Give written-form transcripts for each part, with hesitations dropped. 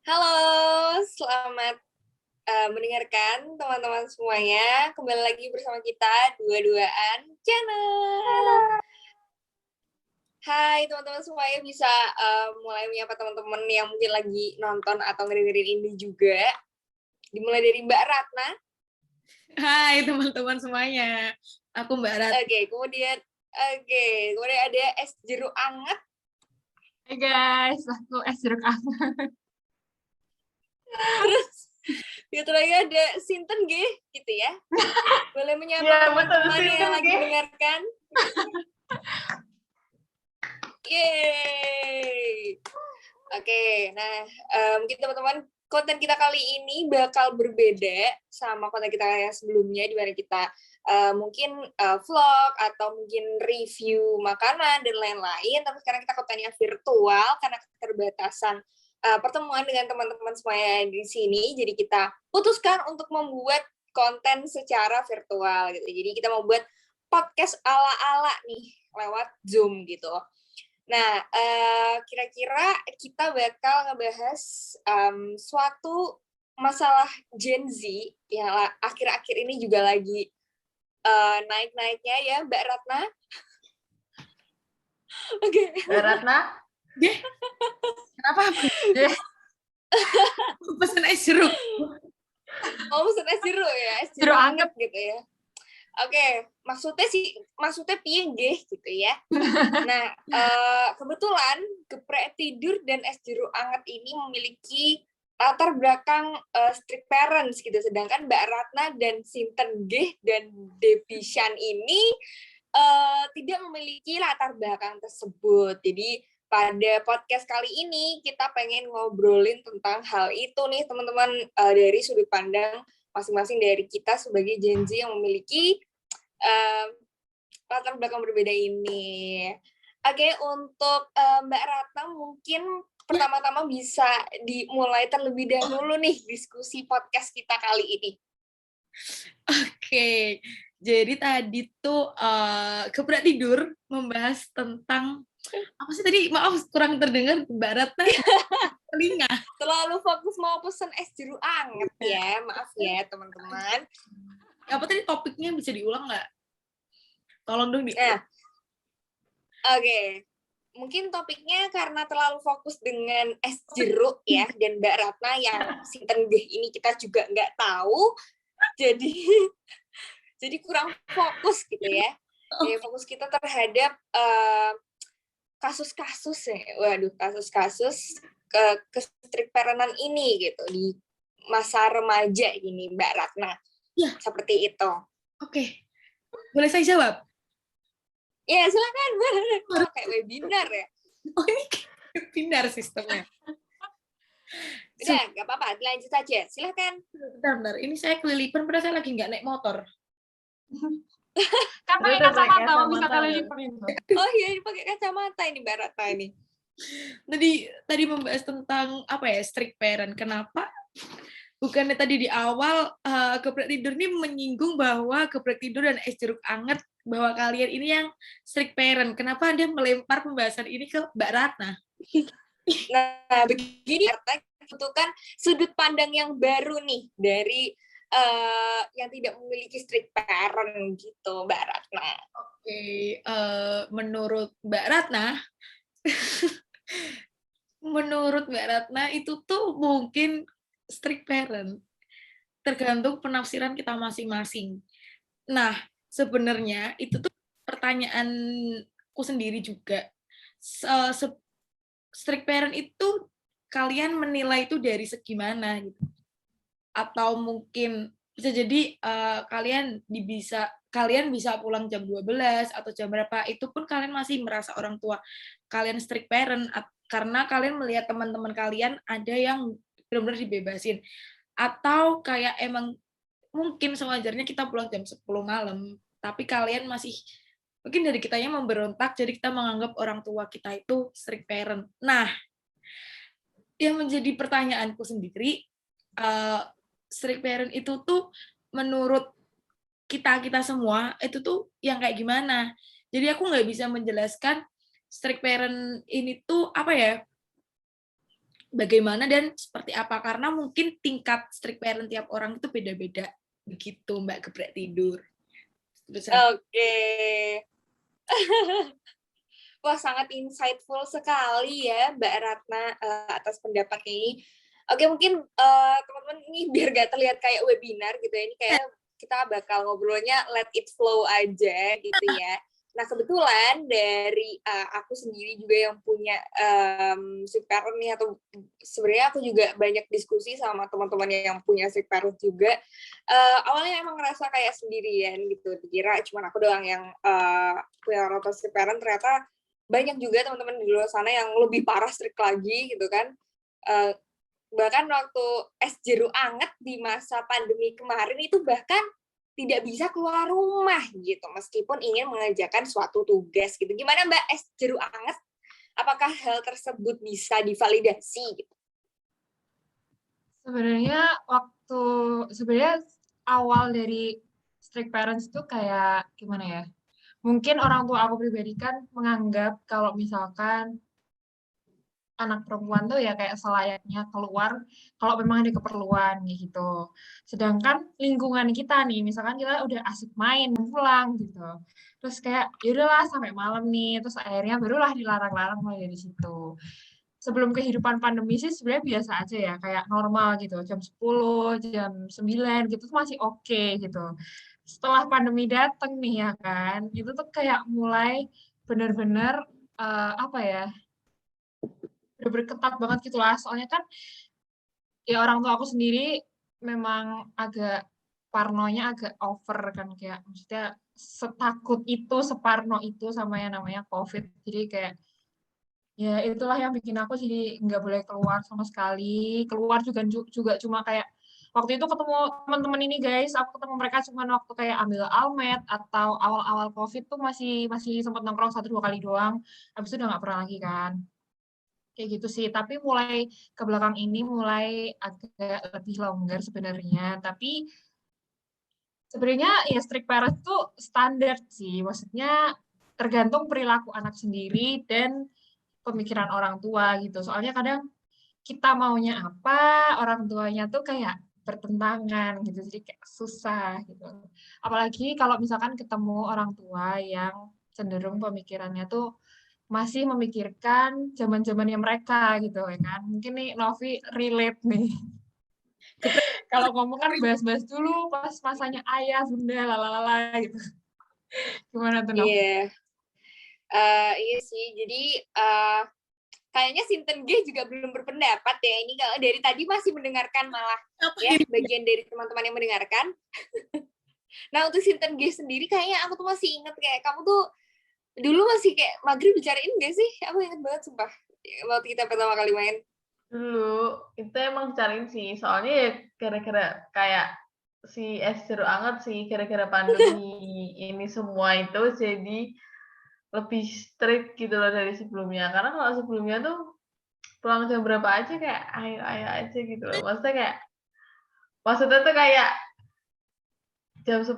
Halo, selamat mendengarkan teman-teman semuanya. Kembali lagi bersama kita dua-duaan channel. Hai teman-teman semuanya, bisa mulai menyapa teman-teman yang mungkin lagi nonton atau ngedengerin ini juga. Dimulai dari Mbak Ratna. Hai teman-teman semuanya, aku Mbak Ratna. Kemudian ada es jeruk anget. Hai guys, aku es jeruk anget. Terus gitu lagi ada Sinten G, gitu ya. Boleh menyapa teman-teman yang lagi mendengarkan. Yeay. Oke, nah mungkin teman-teman konten kita kali ini bakal berbeda sama konten kita yang sebelumnya, di mana kita mungkin vlog atau mungkin review makanan dan lain-lain. Tapi sekarang kita kontennya virtual karena keterbatasan pertemuan dengan teman-teman semuanya di sini. Jadi kita putuskan untuk membuat konten secara virtual gitu. Jadi kita mau buat podcast ala-ala nih lewat Zoom gitu. Nah, kira-kira kita bakal ngebahas suatu masalah Gen Z yang akhir-akhir ini juga lagi naik-naiknya ya, Mbak Ratna. Oke. Mbak Ratna? Kenapa? Pesan es jeruk. Oh, pesan es jeruk ya, es jeruk anget gitu ya. Oke, maksudnya piye nggih gitu ya. Nah, kebetulan geprek tidur dan es jeruk anget ini memiliki latar belakang strict parents gitu. Sedangkan Mbak Ratna dan Sinten G dan Depishan ini tidak memiliki latar belakang tersebut. Jadi pada podcast kali ini kita pengen ngobrolin tentang hal itu nih teman-teman, dari sudut pandang masing-masing dari kita sebagai Gen Z yang memiliki latar belakang berbeda ini. Oke, untuk Mbak Ratna mungkin pertama-tama bisa dimulai terlebih dahulu nih diskusi podcast kita kali ini. Oke, jadi tadi tuh geprek tidur membahas tentang apa sih tadi? Maaf kurang terdengar Mbak Ratna. Telinga. Terlalu fokus mau pesen es jeruk anget ya, maaf ya teman-teman. Apa tadi topiknya bisa diulang nggak? Tolong dong Oke. Mungkin topiknya karena terlalu fokus dengan es jeruk ya, dan Mbak Ratna yang Sinten G ini kita juga nggak tahu, jadi kurang fokus gitu ya. Jadi fokus kita terhadap kasus-kasus ya, kasus-kasus ke-strict parentan ini gitu di masa remaja ini, Mbak Ratna. Ya. Seperti itu. Oke. Boleh saya jawab? Ya, silakan. Kayak webinar ya. Oh, ini webinar sistemnya. Udah, nggak apa-apa, dilanjut saja. Silakan. Bentar. Ini saya kelilipan, padahal saya lagi nggak naik motor. Kan pakai kacamata, bisa kelilipan itu. Oh iya, pakai kacamata ini Mbak Ratna ini. Tadi membahas tentang apa ya, strict parent. Kenapa? Bukannya tadi di awal geprek tidur ini menyinggung bahwa geprek tidur dan es jeruk anget bahwa kalian ini yang strict parent. Kenapa Anda melempar pembahasan ini ke Mbak Ratna? Nah, begini Ratna, itu kan sudut pandang yang baru nih dari yang tidak memiliki strict parent gitu, Mbak Ratna. Oke, menurut Mbak Ratna itu tuh mungkin strict parent, tergantung penafsiran kita masing-masing. Nah, sebenarnya itu tuh pertanyaanku sendiri juga. Strict parent itu kalian menilai itu dari segi mana gitu? Atau mungkin bisa jadi kalian bisa pulang jam 12 atau jam berapa, itu pun kalian masih merasa orang tua kalian strict parent karena kalian melihat teman-teman kalian ada yang benar-benar dibebasin, atau kayak emang mungkin sewajarnya kita pulang jam 10 malam tapi kalian masih mungkin dari kitanya memberontak, jadi kita menganggap orang tua kita itu strict parent. Nah, yang menjadi pertanyaanku sendiri, strict parent itu tuh menurut kita semua itu tuh yang kayak gimana? Jadi aku nggak bisa menjelaskan strict parent ini tuh apa ya, bagaimana dan seperti apa, karena mungkin tingkat strict parent tiap orang itu beda-beda begitu Mbak Geprek Tidur. Terus Oke. Wah, sangat insightful sekali ya Mbak Ratna atas pendapatnya ini. Oke, mungkin teman-teman ini biar gak terlihat kayak webinar gitu ya, ini kayak kita bakal ngobrolnya let it flow aja gitu ya. Nah, kebetulan dari aku sendiri juga yang punya strict parent nih, atau sebenarnya aku juga banyak diskusi sama teman-teman yang punya strict parent juga. Awalnya emang ngerasa kayak sendirian gitu, dikira cuma aku doang yang punya orang tua strict parent, ternyata banyak juga teman-teman di luar sana yang lebih parah strict lagi gitu kan. Bahkan waktu es jeruk anget di masa pandemi kemarin itu bahkan tidak bisa keluar rumah gitu, meskipun ingin mengerjakan suatu tugas gitu. Gimana Mbak, es jeruk anget? Apakah hal tersebut bisa divalidasi gitu? Sebenarnya awal dari strict parents itu kayak gimana ya? Mungkin orang tua aku pribadi kan menganggap kalau misalkan anak perempuan tuh ya kayak selayaknya keluar kalau memang ada keperluan gitu. Sedangkan lingkungan kita nih, misalkan kita udah asik main pulang gitu. Terus kayak yaudahlah sampai malam nih, terus akhirnya barulah dilarang-larang mulai dari situ. Sebelum kehidupan pandemi sih sebenarnya biasa aja ya, kayak normal gitu. Jam 10, jam 9 gitu tuh masih oke gitu. Setelah pandemi datang nih ya kan, itu tuh kayak mulai benar-benar apa ya, bener-bener ketat banget gitu lah. Soalnya kan ya orang tua aku sendiri memang agak parnonya agak over kan, kayak maksudnya setakut itu, separno itu sama yang namanya COVID. Jadi kayak ya itulah yang bikin aku jadi nggak boleh keluar sama sekali. Keluar juga cuma kayak waktu itu ketemu teman-teman ini guys, aku ketemu mereka cuma waktu kayak ambil almed atau awal-awal COVID tuh masih masih sempat nongkrong 1-2 kali doang. Habis itu udah nggak pernah lagi kan. Kayak gitu sih, tapi mulai ke belakang ini mulai agak lebih longgar sebenarnya. Tapi sebenarnya ya strict parent itu standar sih, maksudnya tergantung perilaku anak sendiri dan pemikiran orang tua gitu. Soalnya kadang kita maunya apa, orang tuanya tuh kayak bertentangan gitu, jadi kayak susah gitu. Apalagi kalau misalkan ketemu orang tua yang cenderung pemikirannya tuh masih memikirkan zaman-zamannya mereka gitu ya kan. Mungkin nih Novi relate nih. Kalau ngomong kan bahas-bahas dulu pas masanya ayah, bunda, lalala gitu. Gimana tuh Novi? Iya, iya sih. Jadi kayaknya Sinten G juga belum berpendapat ya ini, kalau dari tadi masih mendengarkan malah ya bagian dari teman-teman yang mendengarkan. Nah, untuk Sinten G sendiri kayaknya aku tuh masih inget kayak kamu tuh dulu masih kayak maghrib bicarain gak sih? Aku inget banget sumpah waktu kita pertama kali main. Dulu itu emang cariin sih, soalnya ya gara-gara kayak si es jeruk anget sih, gara-gara pandemi ini semua itu jadi lebih strict gitu loh dari sebelumnya. Karena kalau sebelumnya tuh pulang jam berapa aja kayak ayo aja gitu loh. Maksudnya tuh kayak jam 10,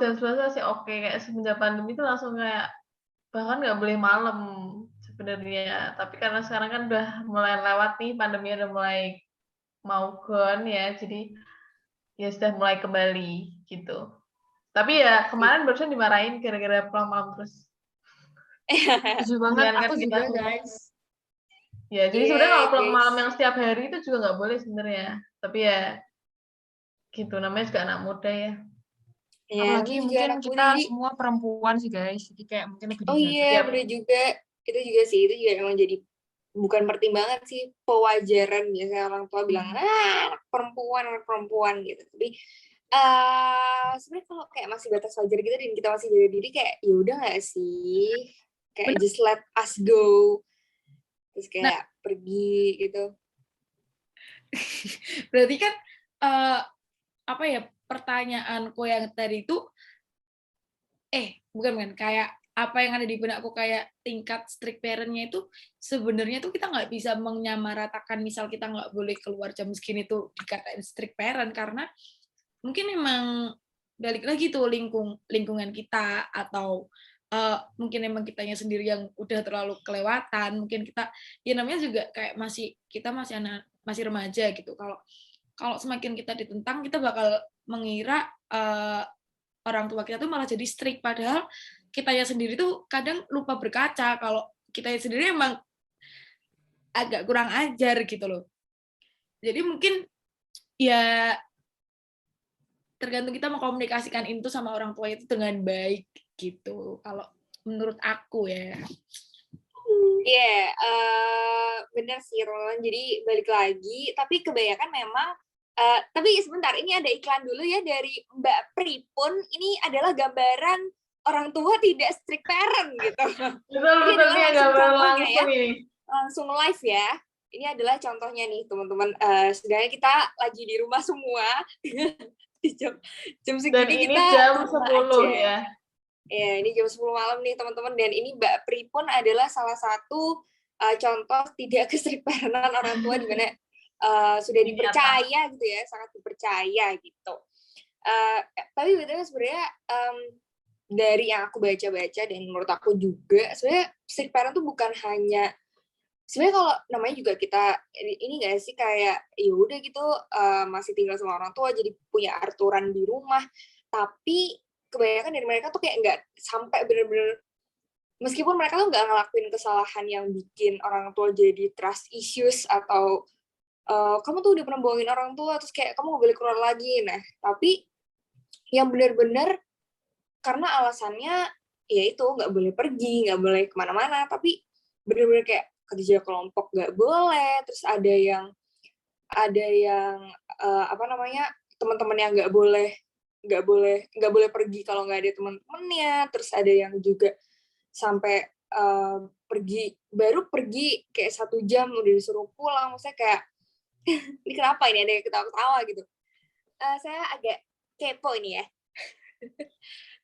jam 11 masih oke. Kayak semenjak pandemi tuh langsung kayak bahkan nggak boleh malam sebenarnya. Tapi karena sekarang kan udah mulai lewat nih, pandemi udah mulai mau gone ya, jadi ya sudah mulai kembali gitu. Tapi ya kemarin barusan dimarahin gara-gara pulang malam terus. Setuju banget, Menyarankan aku kita juga guys. ya, jadi Iya, sebenarnya kalau pulang guys. malam yang setiap hari itu juga nggak boleh sebenarnya. Tapi ya gitu, namanya juga anak muda ya. Iya, Apalagi namanya juga mungkin anak muda kita jadi. semua perempuan sih guys, jadi kayak mungkin lebih Oh dijaga. iya, Yap. bener juga. Itu juga sih, itu juga emang jadi bukan pertimbangan sih, pewajaran biasanya orang tua bilang, anak perempuan gitu. Tapi sebenarnya kalau kayak masih batas wajar gitu dan kita masih jaga diri, kayak ya udah nggak sih, kayak just let us go, terus kayak pergi gitu. berarti kan apa ya, pertanyaanku yang tadi itu bukan kayak apa yang ada di benakku kayak tingkat strict parent-nya itu sebenarnya tuh kita nggak bisa menyamaratakan, misal kita nggak boleh keluar jam segini tuh dikatain strict parent, karena mungkin emang balik lagi tuh lingkungan kita atau mungkin emang kitanya sendiri yang udah terlalu kelewatan, mungkin kita ya namanya juga kayak kita masih anak, masih remaja gitu. Kalau semakin kita ditentang, kita bakal mengira orang tua kita tuh malah jadi strict, padahal kitanya sendiri tuh kadang lupa berkaca kalau kitanya sendiri emang agak kurang ajar gitu loh. Jadi mungkin ya tergantung kita mengkomunikasikan itu sama orang tua itu dengan baik gitu. Kalau menurut aku ya. Iya, benar sih Roland. Jadi balik lagi, tapi kebanyakan memang. Tapi sebentar, ini ada iklan dulu ya dari Mbak Pripun. Ini adalah gambaran orang tua tidak strict parent gitu. Betul, ini agak langsung ini. Langsung live ya. Ini adalah contohnya nih teman-teman. Sebenarnya kita lagi di rumah semua. Di jam segini Dan ini kita jam 10 ya. Ya, ini jam 10 malam nih teman-teman. Dan ini Mbak Pripun adalah salah satu contoh tidak kestrict-parentan orang tua di mana sudah dipercaya gitu ya, sangat dipercaya gitu. Tapi betulnya sebenarnya dari yang aku baca-baca dan menurut aku juga sebenarnya strict parent tuh bukan hanya sebenarnya kalau namanya juga kita ini nggak sih kayak ya udah gitu masih tinggal sama orang tua jadi punya aturan di rumah, tapi kebanyakan dari mereka tuh kayak nggak sampai bener-bener meskipun mereka tuh nggak ngelakuin kesalahan yang bikin orang tua jadi trust issues atau kamu tuh udah pernah bohongin orang tua terus kayak kamu nggak boleh keluar lagi, nah tapi yang benar-benar karena alasannya ya itu nggak boleh pergi, nggak boleh kemana-mana, tapi benar-benar kayak kerja kelompok nggak boleh, terus ada yang apa namanya teman-teman yang nggak boleh pergi kalau nggak ada teman-temannya, terus ada yang juga sampai baru pergi kayak 1 jam udah disuruh pulang, maksudnya kayak ini kenapa ini ada yang ketawa-ketawa gitu. Saya agak kepo ini ya.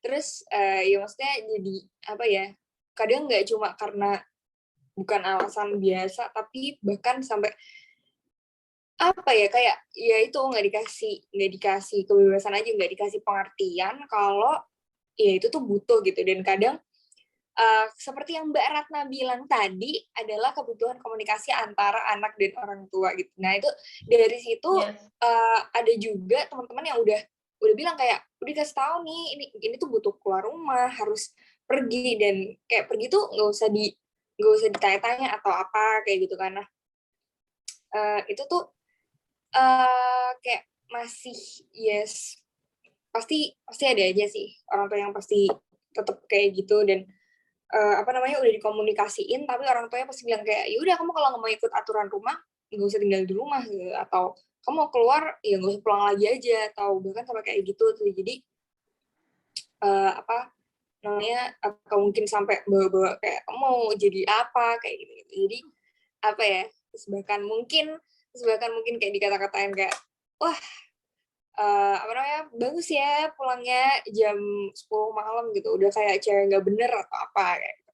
Terus ya maksudnya jadi apa ya, kadang nggak cuma karena bukan alasan biasa, tapi bahkan sampai apa ya kayak ya itu nggak dikasih kebebasan aja, nggak dikasih pengertian kalau ya itu tuh butuh gitu. Dan kadang seperti yang Mbak Ratna bilang tadi adalah kebutuhan komunikasi antara anak dan orang tua gitu. Nah itu dari situ ada juga teman-teman yang udah bilang kayak udah kasih tahu nih ini tuh butuh keluar rumah, harus pergi, dan kayak pergi tuh nggak usah ditanya-tanya atau apa kayak gitu kan. Nah itu tuh kayak masih pasti ada aja sih orang tua yang pasti tetap kayak gitu, dan apa namanya udah dikomunikasiin tapi orang tuanya pasti bilang kayak ya udah kamu kalau nggak mau ikut aturan rumah nggak usah tinggal di rumah gitu, atau kamu mau keluar ya nggak usah pulang lagi aja, atau bahkan sampai kayak gitu tuh. Jadi apa namanya atau mungkin sampai bawa kayak kamu mau jadi apa kayak gitu. Jadi apa ya, bahkan mungkin kayak dikata-katain kayak wah apa namanya bagus ya pulangnya jam 10 malam gitu, udah kayak cewek nggak bener atau apa kayak gitu.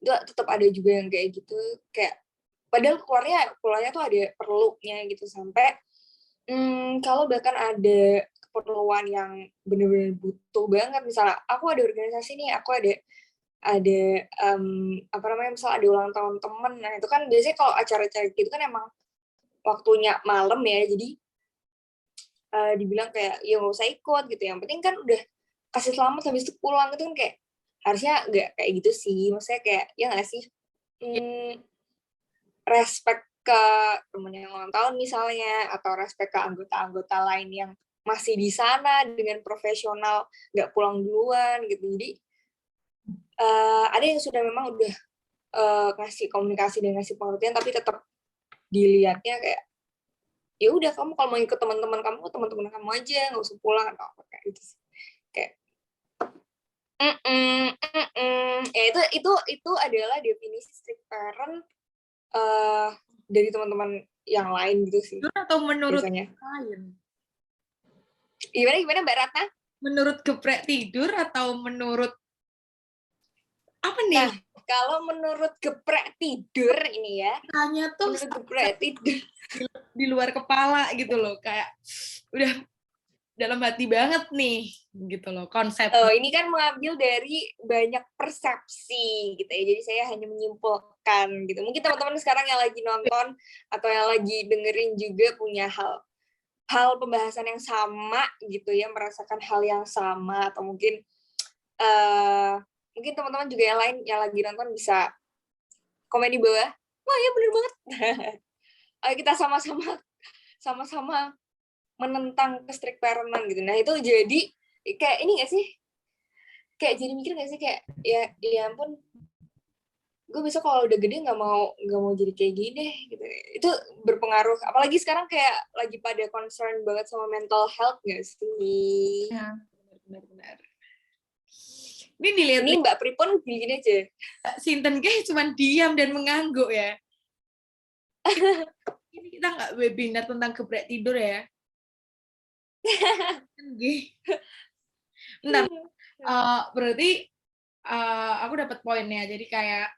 Itu tetap ada juga yang kayak gitu, kayak padahal keluarnya tuh ada perlunya gitu, sampai kalau bahkan ada keperluan yang bener-bener butuh banget, misalnya aku ada organisasi nih, aku ada apa namanya misal ada ulang tahun temen, nah itu kan biasanya kalau acara-acara gitu kan emang waktunya malam ya, jadi dibilang kayak ya nggak usah ikut gitu, yang penting kan udah kasih selamat habis itu pulang, itu kan kayak harusnya nggak kayak gitu sih, maksudnya kayak ya nggak sih respect ke temen yang ulang tahun misalnya, atau respect ke anggota-anggota lain yang masih di sana dengan profesional nggak pulang duluan gitu. Jadi ada yang sudah memang udah ngasih komunikasi dan ngasih pengertian, tapi tetap dilihatnya kayak ya udah kamu kalau mau ikut teman-teman kamu aja, nggak usah pulang atau apa kayak gitu sih. Kayak ya itu adalah definisi strict parent dari teman-teman yang lain gitu sih. Atau menurut biasanya lain? Gimana Mbak Ratna? Menurut geprek tidur atau menurut apa nih? Nah, kalau menurut geprek tidur ini ya, tanya tuh menurut geprek tidur di luar kepala gitu loh, kayak udah dalam hati banget nih, gitu loh konsep. Ini kan mengambil dari banyak persepsi gitu ya, jadi saya hanya menyimpulkan gitu. Mungkin teman-teman sekarang yang lagi nonton atau yang lagi dengerin juga punya hal pembahasan yang sama gitu ya, merasakan hal yang sama, atau mungkin mungkin teman-teman juga yang lain yang lagi nonton bisa komen di bawah. Wah ya bener banget. Ayo kita sama-sama menentang strict parentan gitu. Nah itu jadi kayak ini nggak sih? Kayak jadi mikir nggak sih kayak ya ampun, gue besok kalau udah gede nggak mau jadi kayak gini deh gitu. Itu berpengaruh. Apalagi sekarang kayak lagi pada concern banget sama mental health nggak sih? Ya. Benar-benar. Ini dilihat Ini Mbak Pripon gini aja. Sinten kayak cuman diam dan mengangguk ya. Ini kita nggak webinar tentang geprek tidur ya. Bentar, berarti aku dapat poinnya. Jadi kayak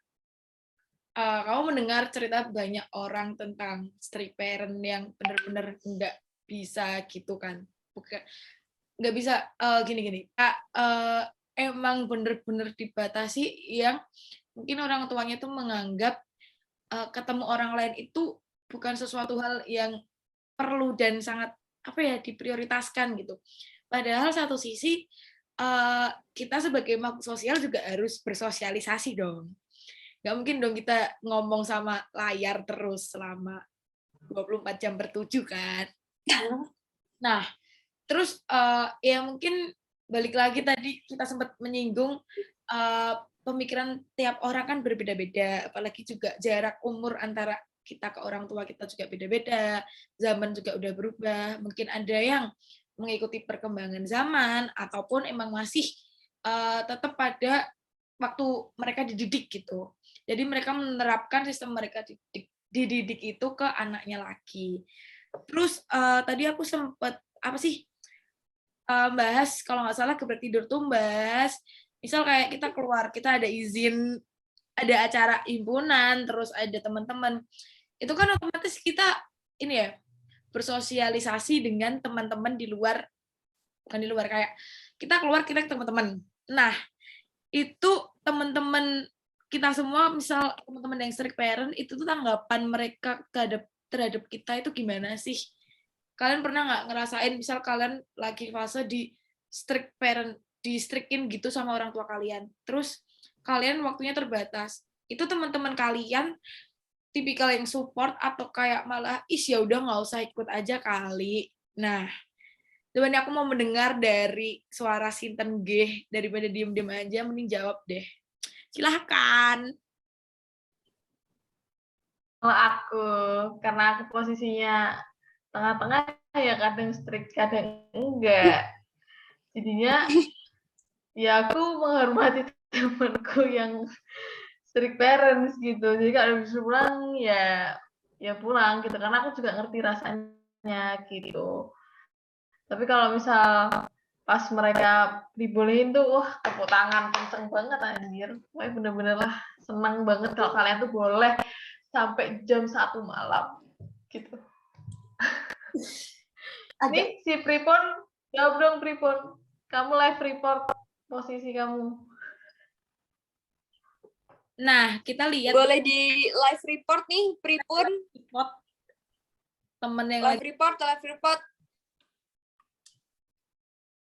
kamu mendengar cerita banyak orang tentang strict parent yang benar-benar nggak bisa gitu kan. Bukan nggak bisa gini-gini. Emang bener-bener dibatasi yang mungkin orang tuanya tuh menganggap ketemu orang lain itu bukan sesuatu hal yang perlu dan sangat diprioritaskan gitu. Padahal satu sisi kita sebagai makhluk sosial juga harus bersosialisasi dong. Nggak mungkin dong kita ngomong sama layar terus selama 24 jam per 7 kan. Nah, terus ya mungkin balik lagi tadi kita sempat menyinggung pemikiran tiap orang kan berbeda-beda, apalagi juga jarak umur antara kita ke orang tua kita juga beda-beda, zaman juga udah berubah, mungkin ada yang mengikuti perkembangan zaman ataupun emang masih tetap pada waktu mereka dididik gitu. Jadi mereka menerapkan sistem mereka dididik itu ke anaknya lagi. Terus tadi aku sempat bahas kalau nggak salah geprek tidur tuh bahas misal kayak kita keluar, kita ada izin, ada acara himpunan, terus ada teman-teman, itu kan otomatis kita ini ya bersosialisasi dengan teman-teman di luar, bukan di luar, kayak kita keluar kita teman-teman. Nah itu teman-teman kita semua, misal teman-teman yang strict parent itu tuh tanggapan mereka terhadap kita itu gimana sih? Kalian pernah nggak ngerasain misal kalian lagi fase di strict parent, di strictin gitu sama orang tua kalian, terus kalian waktunya terbatas, itu teman-teman kalian tipikal yang support atau kayak malah ya udah nggak usah ikut aja kali. Nah, sebenarnya aku mau mendengar dari suara Sinten G, daripada diem-diem aja, mending jawab deh. Silahkan. Kalau aku, karena aku posisinya tengah-tengah ya, kadang strict kadang enggak, jadinya ya aku menghormati temanku yang strict parents gitu. Jadi kalau disuruh pulang ya pulang gitu, karena aku juga ngerti rasanya gitu. Tapi kalau misal pas mereka dibolehin tuh tepuk tangan kenceng banget anjir. Wah bener-bener lah seneng banget kalau kalian tuh boleh sampai jam 1 malam gitu. Nih si Pripon, jawab dong Pripon. Kamu live report posisi kamu. Nah, kita lihat. Boleh di live report nih, Pripon. Temen yang live report.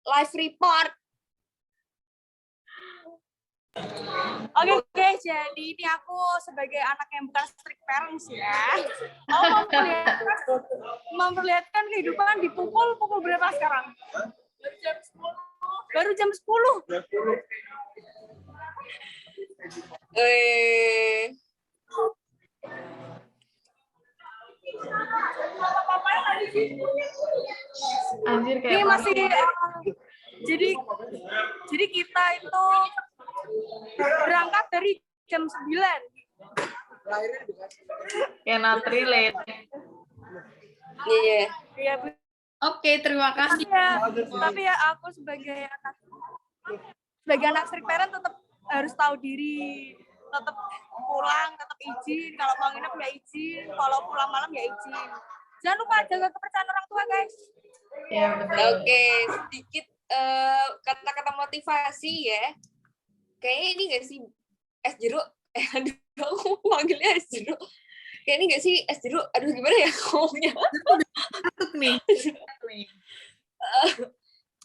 Live report. Oke, jadi ini aku sebagai anak yang bukan strict parents ya. Memperlihatkan kehidupan di pukul berapa sekarang? Baru jam 10. Anjir kayak ini masih jadi kita itu berangkat dari jam 9. Cannot relate. Iya. Iya. Oke, terima kasih. Tapi ya aku sebagai anak strict parent tetap harus tahu diri, tetap pulang, tetap izin, kalau mau nginep ya izin, kalau pulang malam ya izin. Jangan lupa jaga kepercayaan orang tua, guys. Ya betul. Oke, sedikit kata-kata motivasi ya. Kayaknya ini nggak sih es jeruk? Aduh, aku manggilnya es jeruk. Kayak ini nggak sih es jeruk? Aduh, gimana ya ngomongnya? Takut nih.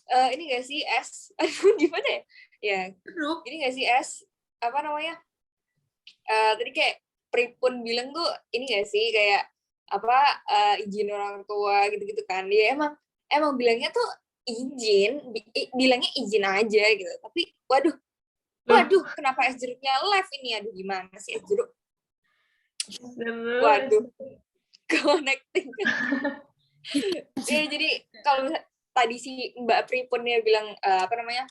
Ini nggak sih es? Aduh, gimana ya? Ya, Jeruk. ini nggak sih es? Apa namanya? Tadi kayak Pripun bilang tuh ini nggak sih kayak apa izin orang tua gitu-gitu kan? Dia emang bilangnya tuh bilangnya izin aja gitu. Tapi waduh, kenapa es jeruknya live ini? Aduh, gimana sih es jeruk? Waduh, connecting. Ya, jadi kalau tadi si Mbak Pripunnya bilang apa namanya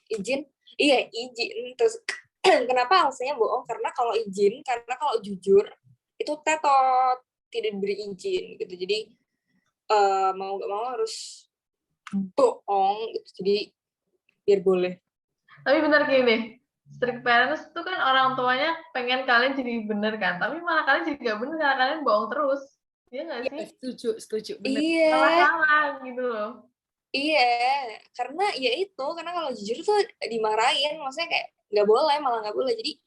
izin, iya izin. Terus kenapa alasannya bohong? Karena kalau jujur itu tetot, tidak diberi izin gitu. Jadi mau nggak mau harus bohong gitu. Jadi biar boleh. Tapi benar gini, strict parents itu kan orang tuanya pengen kalian jadi bener kan, tapi malah kalian jadi gak bener karena kalian bohong terus. Iya nggak sih? Setuju, bener. Iya. Salah-salah gitu loh. Iya, karena kalau jujur tuh dimarahin, maksudnya kayak malah nggak boleh. Jadi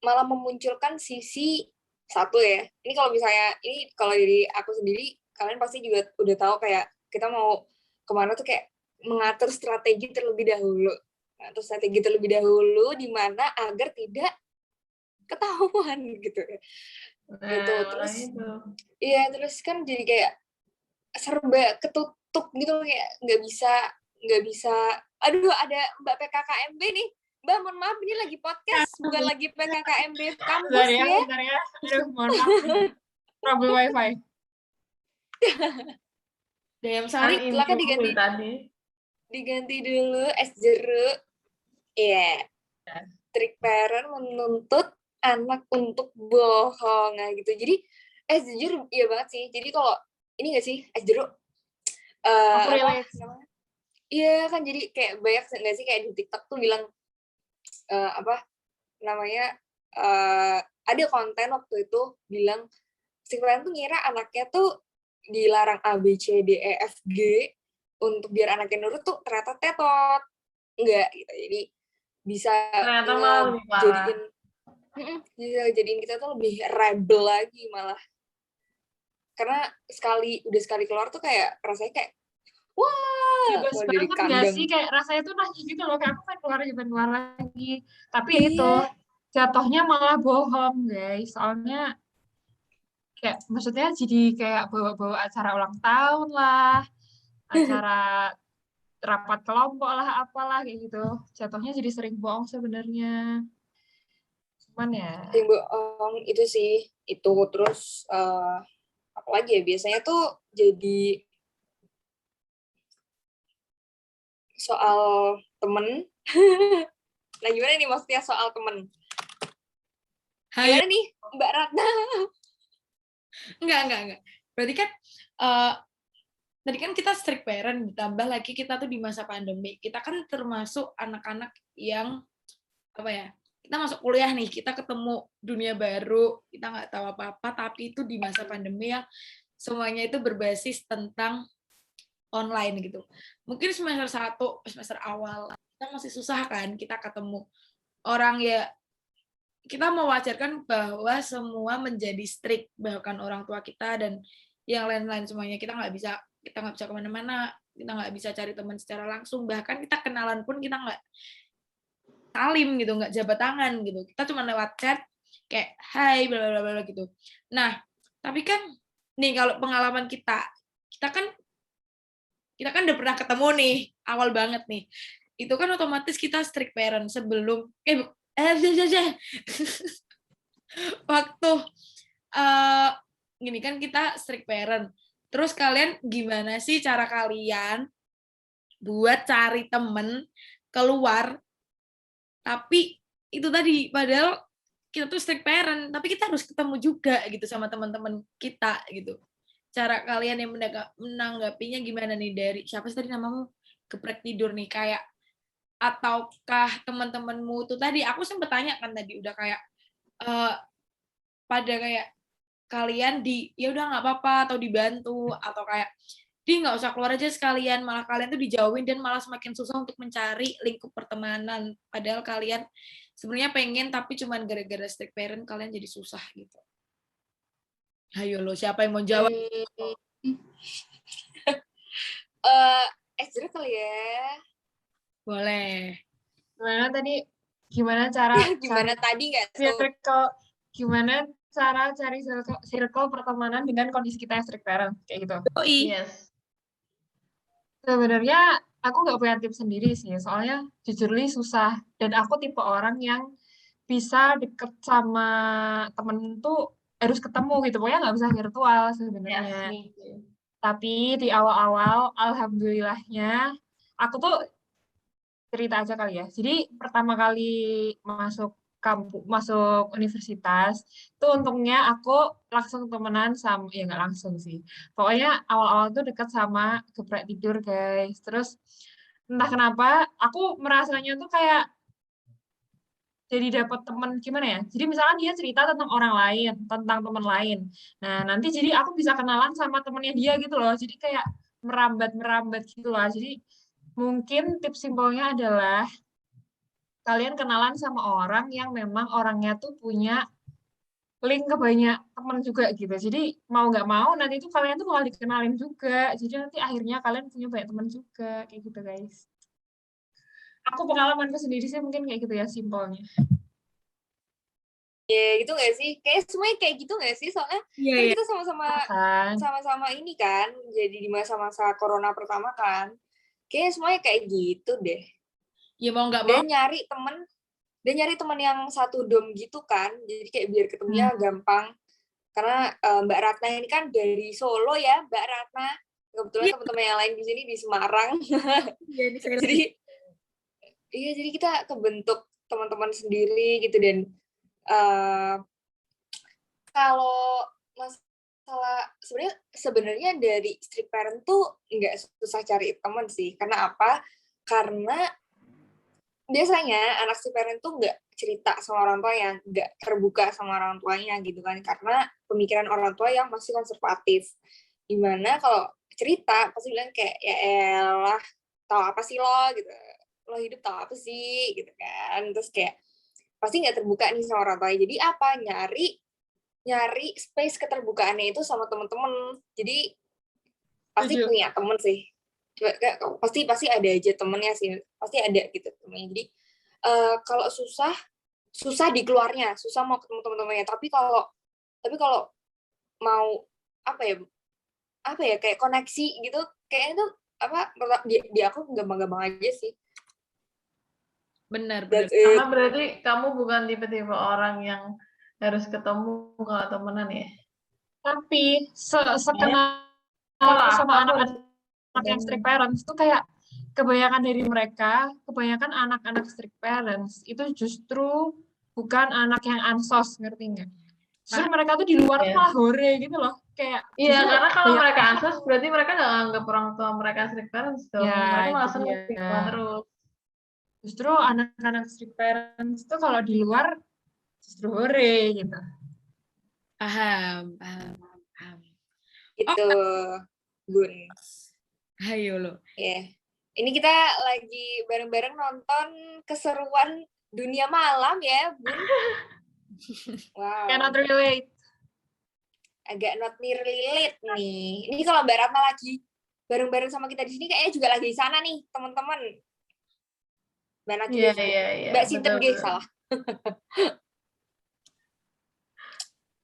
malah memunculkan sisi satu ya. Ini kalau dari aku sendiri, kalian pasti juga udah tahu kayak kita mau kemana tuh kayak mengatur strategi terlebih dahulu. Di mana agar tidak ketahuan gitu. Gitu. Terus, iya terus kan jadi kayak serba ketutup gitu kayak nggak bisa. Aduh, ada Mbak PKKMB nih. Mbak, mohon maaf ini lagi podcast, bukan lagi PKKMB kampus ya. Bentar ya. Aduh, mohon maaf. Trouble wifi. Dayam Sari, silakan diganti dulu es jeruk. Iya. Yeah. Strict parent menuntut anak untuk bohong. Nah, gitu. Jadi jujur iya banget sih. Jadi kalau ini nggak sih es jeruk? Iya kan, jadi kayak banyak nggak sih kayak di TikTok tuh bilang ada konten waktu itu bilang si klien tuh ngira anaknya tuh dilarang A B C D E F G untuk biar anaknya nurut tuh ternyata tetot. Enggak gitu. Jadi bisa jadiin kita tuh lebih rebel lagi malah. Karena udah sekali keluar tuh kayak rasanya kayak wah, bebas banget nggak sih, kayak rasanya tuh nangis gitu loh, kayak aku pengen keluar lagi, tapi iya. itu jatuhnya malah bohong guys, soalnya kayak maksudnya jadi kayak bawa acara ulang tahun lah, acara rapat kelompok lah, apalah kayak gitu, jatuhnya jadi sering bohong sebenarnya. Cuman ya sering bohong itu sih, itu terus apalagi ya biasanya tuh jadi soal temen. Nah, gimana nih maksudnya soal temen? Gimana nih Mbak Ratna? Enggak. Berarti kan tadi kan kita strict parent, ditambah lagi kita tuh di masa pandemi. Kita kan termasuk anak-anak yang apa ya? Kita masuk kuliah nih, kita ketemu dunia baru, kita nggak tahu apa-apa, tapi itu di masa pandemi yang semuanya itu berbasis tentang online gitu. Mungkin semester 1, semester awal kita masih susah kan, kita ketemu orang ya, kita mewajarkan bahwa semua menjadi strict, bahkan orang tua kita dan yang lain-lain semuanya. Kita nggak bisa kemana-mana, kita nggak bisa cari teman secara langsung, bahkan kita kenalan pun kita nggak salim gitu, nggak jabat tangan gitu, kita cuma lewat chat kayak hai bla bla bla gitu. Nah tapi kan nih kalau pengalaman kita kan udah pernah ketemu nih awal banget nih, itu kan otomatis kita strict parent sebelum waktu gini kan kita strict parent. Terus kalian gimana sih cara kalian buat cari temen keluar, tapi itu tadi padahal kita tuh strict parent tapi kita harus ketemu juga gitu sama teman-teman kita gitu. Cara kalian yang menanggapinya gimana nih? Dari siapa sih tadi namamu? Geprek tidur nih, kayak ataukah teman-temanmu tuh tadi aku sempet tanya kan tadi udah kayak pada kayak kalian ya udah nggak apa-apa atau dibantu atau kayak Jadi nggak usah keluar aja sekalian, malah kalian tuh dijauhin dan malah semakin susah untuk mencari lingkup pertemanan. Padahal kalian sebenarnya pengen, tapi cuman gara-gara strict parent kalian jadi susah gitu. Ayo lo, siapa yang mau jawab? Ezra kali ya. Boleh. Gimana cara Gimana tadi nggak tuh? gimana cara cari circle pertemanan dengan kondisi kita yang strict parent kayak gitu. Yoi. Yes. Sebenarnya aku nggak punya tips sendiri sih, soalnya jujur li susah. Dan aku tipe orang yang bisa deket sama temen tuh harus ketemu gitu, pokoknya nggak bisa virtual Yes, sebenarnya. me too. Tapi di awal-awal, alhamdulillahnya, aku tuh cerita aja kali ya. Jadi pertama kali masuk universitas, tuh untungnya aku langsung temenan sama, ya nggak langsung sih. Pokoknya awal-awal tuh deket sama geprek tidur guys. Terus entah kenapa aku merasanya tuh kayak jadi dapat teman gimana ya. Jadi misalkan dia cerita tentang orang lain, tentang teman lain. Nah nanti jadi aku bisa kenalan sama temennya dia gitu loh. Jadi kayak merambat gitu loh. Jadi mungkin tips simpelnya adalah kalian kenalan sama orang yang memang orangnya tuh punya link ke banyak teman juga gitu. Jadi mau nggak mau nanti tuh kalian tuh bakal dikenalin juga. Jadi nanti akhirnya kalian punya banyak teman juga kayak gitu guys. Aku pengalamanku sendiri sih mungkin kayak gitu ya simpelnya. Ya gitu nggak sih? Kayak semuanya kayak gitu nggak sih? Soalnya Iya, kan iya. kita sama-sama Kan? sama-sama ini kan, jadi di masa-masa corona pertama kan. Kayaknya semuanya kayak gitu deh. Ya mau nggak mau. Dan nyari teman yang satu dom gitu kan. Jadi kayak biar ketemunya gampang. Karena Mbak Ratna ini kan dari Solo ya, Mbak Ratna. Kebetulan Iya. teman-teman yang lain di sini di Semarang. Iya, ini saya jadi kita kebentuk teman-teman sendiri gitu. Dan kalau masalah sebenarnya dari strict parent tuh nggak susah cari teman sih. Karena apa? Karena biasanya anak strict parent tuh nggak cerita sama orang tua yang nggak terbuka sama orang tuanya gitu kan. Karena pemikiran orang tua yang masih konservatif. Dimana kalau cerita pasti bilang kayak ya elah tahu apa sih lo gitu. Lo hidup tahu apa sih gitu kan. Terus kayak pasti nggak terbuka nih sama orang tua. Jadi apa? Nyari space keterbukaannya itu sama temen-temen. Jadi pasti punya temen sih. Pasti ada aja temennya sih. Pasti ada gitu temennya. Jadi kalau susah di keluarnya, susah mau ketemu temen-temennya. Tapi kalau mau apa ya kayak koneksi gitu, kayaknya tuh di aku gampang-gampang aja sih. benar. Karena berarti kamu bukan tipe-tipe orang yang harus ketemu kalau temenan ya? Tapi sekenal sama anak-anak yang strict parents tuh kayak kebanyakan dari mereka, kebanyakan anak-anak strict parents itu justru bukan anak yang ansos, ngerti nggak? Justru mereka tuh di luar tuh malah hore gitu loh. Kayak iya, karena kalau mereka ansos berarti mereka nggak anggap orang tua mereka strict parents dong. Ya, mereka malah itu seneng dia. terus. Justru anak-anak strict parents tuh kalau di luar justru hore gitu. Paham. Gitu, Bun. Ayo lo. Ya. Ini kita lagi bareng-bareng nonton keseruan dunia malam ya, Bun. Wow. Cannot relate. Agak not relate nih. Ini kalau Mbak Ratna lagi bareng-bareng sama kita di sini kayaknya juga lagi di sana nih, teman-teman. Mbak Naki, Iya. Mbak Sinten G, salah.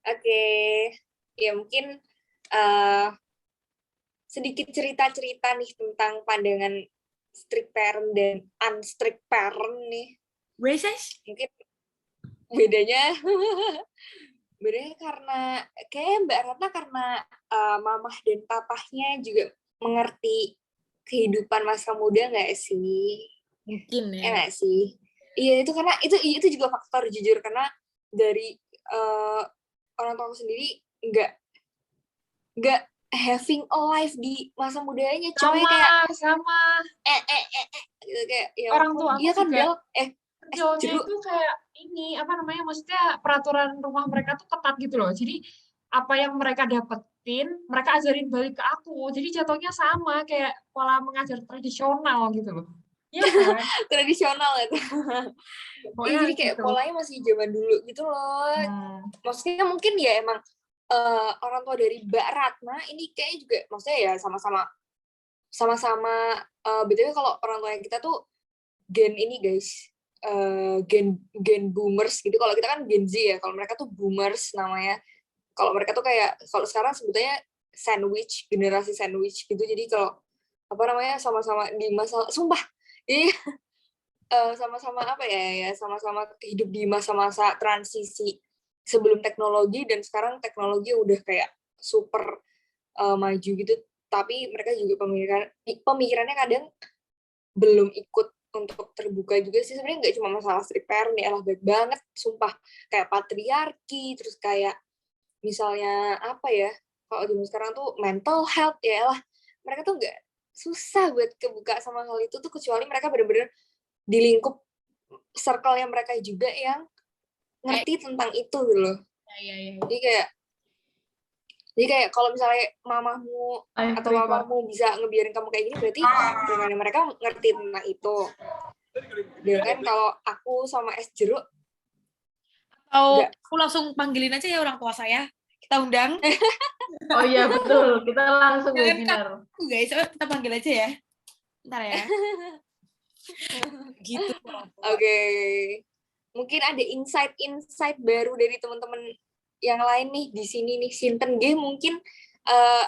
Oke. Ya mungkin sedikit cerita-cerita nih tentang pandangan strict parent dan unstrict parent nih. Braces? Mungkin bedanya karena kayak Mbak Ratna karena mamah dan papahnya juga mengerti kehidupan masa muda nggak sih? Mungkin ya. Ya nggak sih? Iya, itu karena itu juga faktor jujur, karena dari orang tua aku sendiri nggak having a life di masa mudanya, coy, kayak sama gitu, kayak ya orang tua iya kan juga. Bel Kerjanya itu kayak ini apa namanya, maksudnya peraturan rumah mereka tuh ketat gitu loh. Jadi apa yang mereka dapat ngikutin, mereka ajarin balik ke aku. Jadi jatuhnya sama kayak pola mengajar tradisional gitu loh. Iya kan? Tradisional itu. Pokoknya Jadi kayak gitu. polanya masih zaman dulu gitu loh. Maksudnya mungkin ya emang orang tua dari Mbak Ratna ini kayaknya juga maksudnya ya sama-sama BTW kalau orang tua kita tuh gen ini guys, gen boomers gitu. Kalau kita kan Gen Z ya, kalau mereka tuh boomers namanya. Kalau mereka tuh kayak kalau sekarang sebetulnya sandwich, generasi sandwich gitu. Jadi kalau apa namanya sama-sama di masa sumpah. Jadi sama-sama apa ya sama-sama hidup di masa-masa transisi sebelum teknologi dan sekarang teknologi udah kayak super maju gitu, tapi mereka juga pemikirannya kadang belum ikut untuk terbuka juga sih. Sebenarnya nggak cuma masalah strict parent ya, lah baik banget sumpah, kayak patriarki, terus kayak misalnya apa ya, kalau di sekarang tuh mental health ya lah, mereka tuh nggak susah buat kebuka sama hal itu tuh, kecuali mereka bener-bener di lingkup circle-nya mereka juga yang ngerti tentang itu gitu loh. Iya. Jadi kayak kalau misalnya mamamu atau papamu bisa ngebiarin kamu kayak gini, berarti dengan mereka ngerti tentang itu. Dan kalau aku sama es jeruk, Atau aku langsung panggilin aja ya orang tua saya. Kita undang. Oh iya betul, kita langsung webinar. Aku guys, kita panggil aja ya. Bentar ya. Gitu. Oke. Mungkin ada insight baru dari teman-teman yang lain nih di sini nih. Sinten G mungkin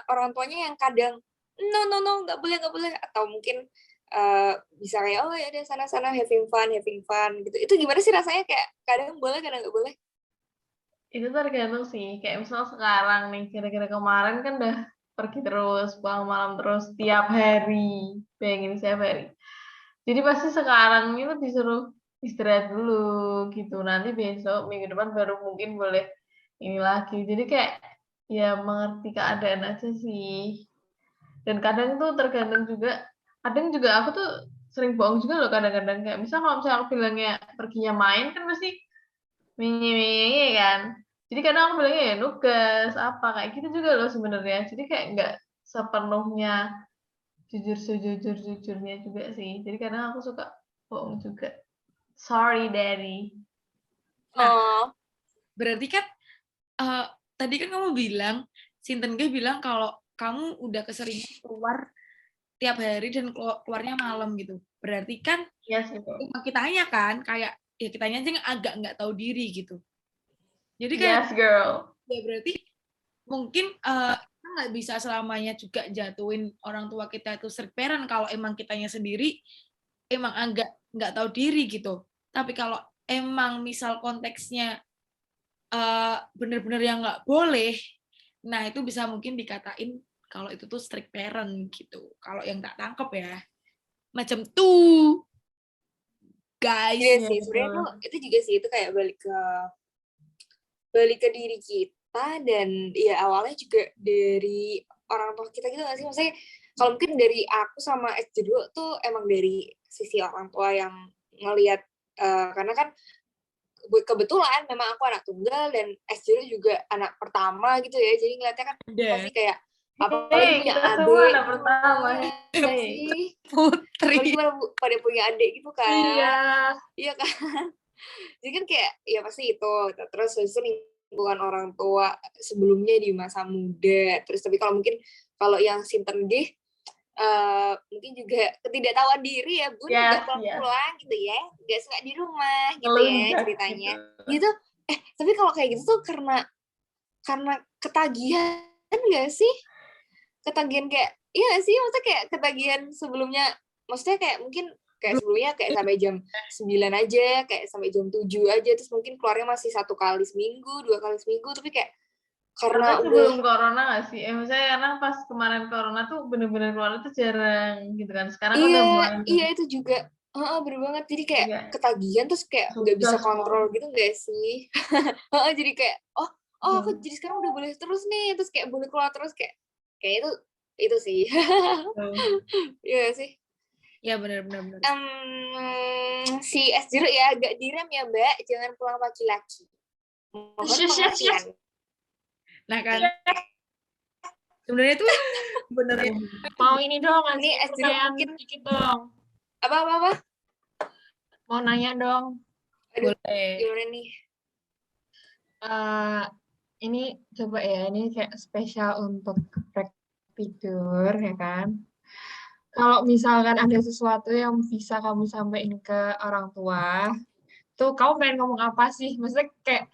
orang tuanya yang kadang no nggak boleh, atau mungkin bisa kayak oh ya deh sana having fun gitu. Itu gimana sih rasanya, kayak kadang boleh kadang nggak boleh? Itu tergantung sih, kayak misal sekarang nih, kira-kira kemarin kan udah pergi terus, pulang malam terus, tiap hari, bayangin setiap hari. Jadi pasti sekarang itu disuruh istirahat dulu gitu, nanti besok, minggu depan baru mungkin boleh ini lagi. Jadi kayak, ya mengerti keadaan aja sih. Dan kadang tuh tergantung juga, kadang juga aku tuh sering bohong juga loh kadang-kadang, kayak misal kalau misalnya aku bilangnya perginya main kan pasti menye kan. Jadi kadang aku bilangnya ya nugas apa kayak gitu juga loh sebenarnya. Jadi kayak nggak sepenuhnya jujur sejujur-jujurnya juga sih. Jadi kadang aku suka bohong juga. Sorry, Daddy. Nah, berarti kan tadi kan kamu bilang, Sinten G bilang kalau kamu udah keseringan keluar tiap hari dan keluarnya malam gitu. Berarti kan Yes, gitu. kitanya kan kayak ya kitanya aja agak nggak tahu diri gitu. Jadi kayak Yes, girl. ya berarti mungkin kita nggak bisa selamanya juga jatuhin orang tua kita itu strict parent kalau emang kitanya sendiri emang agak nggak tahu diri gitu. Tapi kalau emang misal konteksnya bener-bener yang nggak boleh, nah itu bisa mungkin dikatain kalau itu tuh strict parent gitu. Kalau yang tak tangkep ya, macam tuh, guys. Iya sih, sebenarnya tuh itu juga sih, itu kayak balik ke diri kita, dan ya awalnya juga dari orang tua kita gitu nggak sih? Maksudnya kalau mungkin dari aku sama es jeruk tuh emang dari sisi orang tua yang ngelihat, karena kan kebetulan memang aku anak tunggal dan es jeruk juga anak pertama gitu ya, jadi ngeliatnya kan pasti kayak apalagi punya kita adik semua anak pertama. nggak sih, Putri. apalagi pada punya adik gitu kan. Iya. Kan jadi kan kayak ya pasti itu, terus itu lingkungan orang tua sebelumnya di masa muda, terus tapi kalau yang Sinten G mungkin juga ketidaktahuan diri ya bun, nggak pulang gitu ya, nggak suka di rumah gitu ya ceritanya gitu. Tapi kalau kayak gitu tuh karena ketagihan nggak sih, ketagihan kayak iya sih, maksudnya kayak ketagihan sebelumnya, maksudnya kayak mungkin kayak sebelumnya kayak sampai jam 9 aja, kayak sampai jam 7 aja, terus mungkin keluarnya masih 1 kali seminggu, 2 kali seminggu, tapi kayak karena sebelum corona nggak sih? Maksudnya karena pas kemarin corona tuh bener-bener keluar tuh jarang gitu kan. Sekarang kan udah mulai. Iya itu juga. Bener banget. Jadi kayak ketagihan terus kayak nggak bisa kontrol gitu nggak sih? Jadi kayak aku jadi sekarang udah boleh terus nih, terus kayak boleh keluar terus, kayak itu sih. Iya sih. Ya benar. Si es jeruk ya agak direm ya Mbak, jangan pulang laki-laki. Mohon pengertian. Nah kan, Sebenarnya tuh benernya Mau ini dong, Ini ngasih S0 pertanyaan mungkin dikit dong. apa? Mau nanya dong. Aduh, boleh. gimana nih? Eh, ini coba ya, ini kayak spesial untuk Rek tidur, ya kan? Kalau misalkan ada sesuatu yang bisa kamu sampaikan ke orang tua, tuh kamu pengen ngomong apa sih? Maksudnya kayak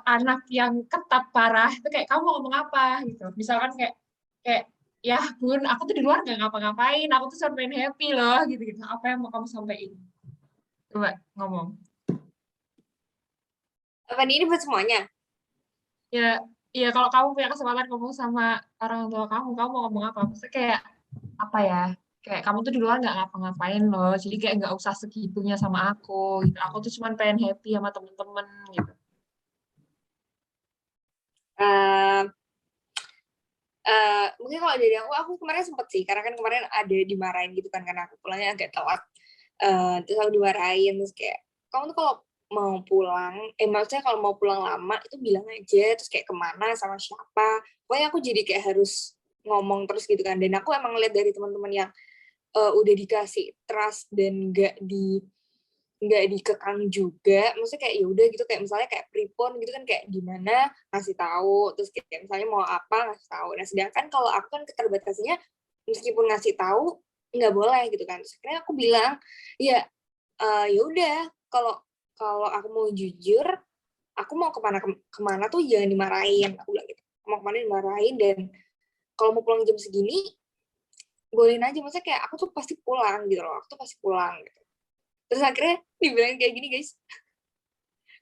anak yang ketat parah, itu kayak kamu ngomong apa gitu. Misalkan kayak kayak ya bun, aku tuh di luar gak ngapa-ngapain, aku tuh cuma pengen happy loh, gitu-gitu. Apa yang mau kamu sampaikan? Coba ngomong. Apa nih, ini buat semuanya? Ya, ya kalau kamu punya kesempatan ngomong sama orang tua kamu mau ngomong apa? Maksudnya kayak apa ya? Kayak kamu tuh di luar nggak ngapa-ngapain loh, jadi kayak nggak usah segitunya sama aku gitu. Aku tuh cuma pengen happy sama temen-temen gitu. Eh, mungkin kalau dari aku kemarin sempet sih, karena kan kemarin ada dimarahin gitu kan, karena aku pulangnya agak telat. Terus aku dimarahin, terus kayak, kamu tuh kalau mau pulang, maksudnya kalau mau pulang lama, itu bilang aja, terus kayak kemana, sama siapa. Pokoknya aku jadi kayak harus ngomong terus gitu kan. Dan aku emang ngeliat dari teman-teman yang udah dikasih trust dan nggak dikekang juga, maksudnya kayak ya udah gitu, kayak misalnya kayak prepon gitu kan, kayak gimana ngasih tahu, terus kayak misalnya mau apa ngasih tahu. Nah sedangkan kalau aku kan keterbatasannya, meskipun ngasih tahu nggak boleh gitu kan. Terus akhirnya aku bilang ya, ya udah, kalau kalau aku mau jujur, aku mau kemana tuh jangan dimarahin, aku bilang gitu. Mau kemana dimarahin, dan kalau mau pulang jam segini bolehin aja, maksudnya kayak aku tuh pasti pulang gitu loh, aku tuh pasti pulang gitu. Terus akhirnya dibilang kayak gini, guys,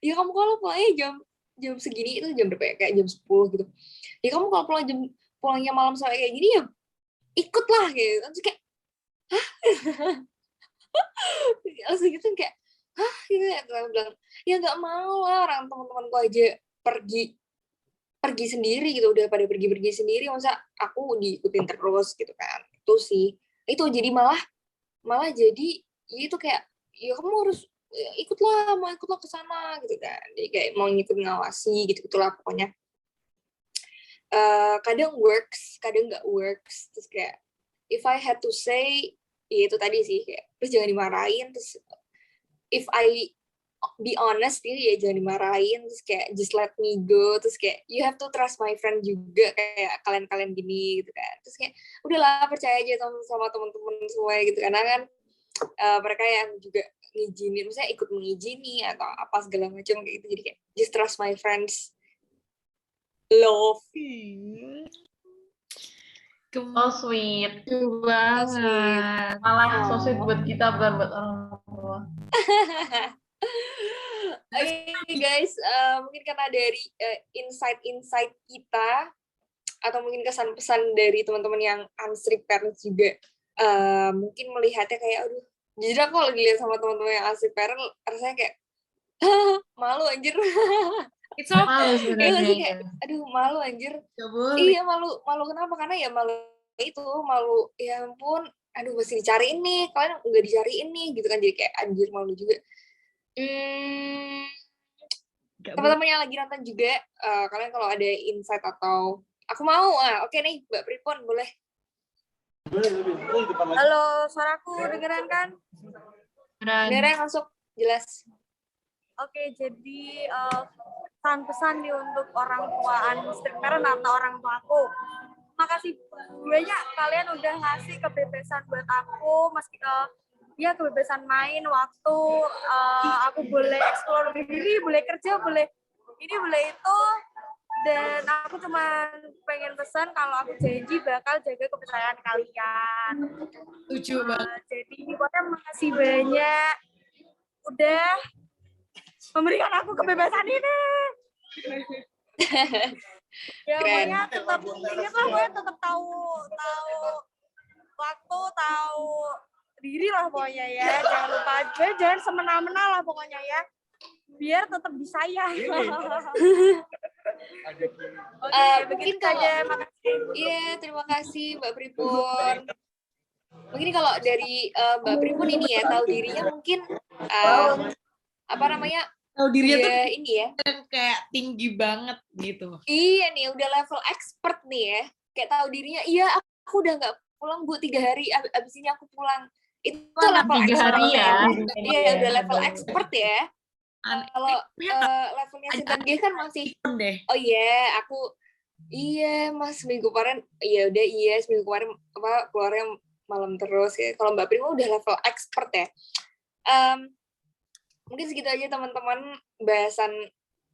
ya kamu kalau pulangnya jam jam segini, itu jam berapa ya, kayak jam 10 gitu, ya kamu kalau pulangnya malam sampai kayak gini, ya ikutlah gitu. Terus kayak langsung gitu kayak gitu ya. Terus aku bilang ya nggak mau lah, orang teman-temanku aja pergi pergi sendiri gitu, udah pada pergi sendiri, masa aku diikutin terus gitu kan. Itu sih, itu jadi malah malah jadi ya itu kayak, ya kamu harus ya, mau ikutlah ke sana gitu kan, jadi kayak mau ngikut ngawasi gitu gitulah pokoknya. Kadang works, kadang nggak works. Terus kayak if I had to say, ya itu tadi sih, kayak terus jangan dimarahin. Terus if I be honest gitu, ya jangan dimarahin. Terus kayak just let me go. Terus kayak you have to trust my friend juga, kayak kalian gini gitu kan. Terus kayak udahlah, percaya aja sama teman-teman semua gitu, karena kan mereka yang juga ngizinin, misalnya ikut mengizini atau apa segala macam kayak gitu. Jadi kayak just trust my friends. Love. Oh sweet. Lucu banget. Malah so sweet buat kita, bukan buat orang tua. Oke guys, mungkin karena dari insight kita, atau mungkin kesan-pesan dari teman-teman yang unstrict parents juga, mungkin melihatnya kayak, aduh, jujur aku lagi lihat sama teman-teman yang unstrict parent, rasanya kayak malu anjir. It's okay. Malu Iya sebenarnya. nggak sih, kayak aduh malu anjir. Gak boleh. Iya malu kenapa? Karena ya malu itu, malu ya ampun, aduh mesti dicariin nih, kalian nggak dicariin nih gitu kan, jadi kayak anjir malu juga. Teman-teman yang lagi nonton juga, kalian kalau ada insight atau aku mau, oke nih Mbak Pripon, boleh. Halo, suaraku dengeran kan? Beneran masuk, jelas. Oke, jadi pesan-pesan nih untuk orang tua unstrict parent atau orang tua aku. Makasih banyak kalian udah ngasih kebebasan buat aku, meski ya kebebasan main waktu, aku boleh explore diri, boleh kerja, boleh ini, boleh itu. Dan aku cuma pengen pesan kalau aku janji bakal jaga kepercayaan kalian. Lucu banget. Jadi pokoknya makasih banyak udah memberikan aku kebebasan ini. Ya pokoknya tetap ingat lah, pokoknya tetap tahu waktu, tahu diri lah pokoknya ya. Jangan lupa, jangan semena-mena lah pokoknya ya. Biar tetap disayang. Oke, begitu saja. Makasih. Iya, terima kasih Mbak Pripon. Mungkin kalau dari Mbak Pripon ini ya, tahu dirinya mungkin apa namanya? Tahu dirinya tuh Ya, ini ya. kayak tinggi banget gitu. Iya nih, udah level expert nih ya. kayak tahu dirinya, iya aku udah nggak pulang Bu 3 hari, abis ini aku pulang. Itu Mana level 3 hari expert ya? Iya, udah level expert ya. Aneh. Kalau Kayaknya nggak levelnya Sintan G kan masih, pun deh. oh iya, iya Mas, seminggu kemarin, seminggu kemarin keluarnya malam terus ya. Kalau Mbak Prima udah level expert ya. Mungkin segitu aja teman-teman bahasan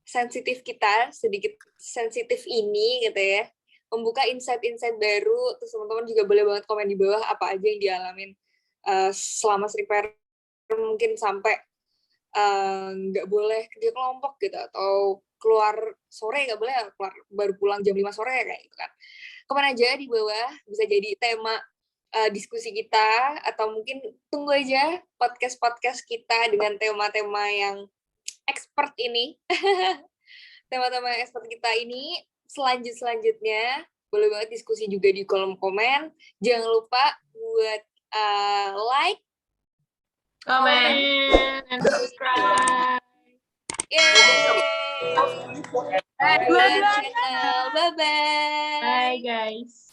sensitif kita, sedikit sensitif ini gitu ya. Membuka insight-insight baru, terus teman-teman juga boleh banget komen di bawah apa aja yang dialamin selama street parent, mungkin sampai nggak boleh kerja kelompok gitu, atau keluar sore nggak boleh, keluar baru pulang jam 5 sore kayak gitu kan. Komen aja di bawah, bisa jadi tema diskusi kita, atau mungkin tunggu aja podcast-podcast kita dengan tema-tema yang expert ini. Tema-tema yang expert kita ini selanjutnya boleh banget diskusi juga di kolom komen. Jangan lupa buat like, Komen. And subscribe. Yeay! Buat channel. Bye-bye! Bye guys.